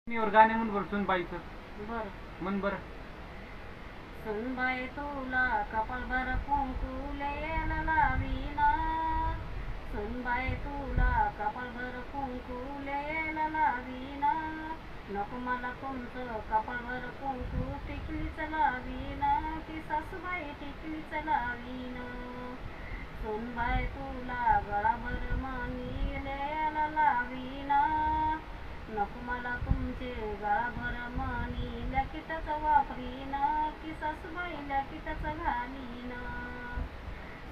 वर गाणे म्हण बर सुनबाईचं. बर म्हण बर. सुनबाई तुला कपाळभर कुंकू लेन लावीना, सुनबाई तुला कपाळभर कुंकू लेन लावीना, नको मला तुमचं कपाळभर कुंकू टिकलीच लावीना, की सासूबाई टिकलीच लावीना. सुनबाई तुला गळाभर मणी लेन लावीना, नको मला तुमचे गळाभर मणी लॅकिटच वापरीना, की सासूबाई लॅकिटच घालीना.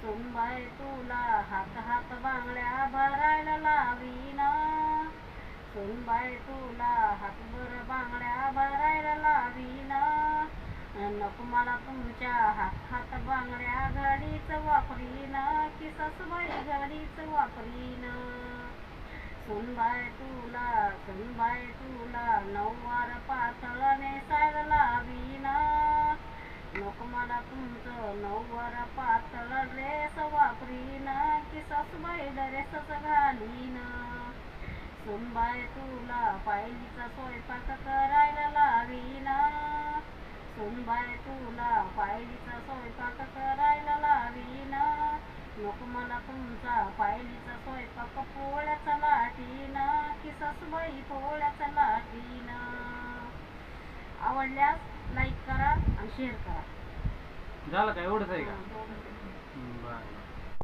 सुनबाई तुला हात हात बांगड्या भरायला लावीना, सुनबाई तुला हातभर बांगड्या भरायला लावीना, नको मला तुमच्या हात हात बांगड्या घडीच वापरीना, की सासूबाई घडीच वापरीना. सुनबाई तुला नऊवार पातळ नेसायला लावीना, नको मला तुमचं नऊवार पातळ ड्रेस वापरीना, की सासूबाई ड्रेसच घालीना. सुनबाई तुला पायलीचा स्वयंपाक करायला लावीना, सुनबाई तुला पायलीचा स्वयंपाक करायला लावीना, नको मला तुमचा पायलीचा स्वयंपाक पोळ्याचा लाटीना, की सासूबाई पोळ्याचा लाटीना. आवडल्यास लाईक करा आणि शेअर करा. झालं का? एवढंच आहे का? एवढंच आहे. बरं.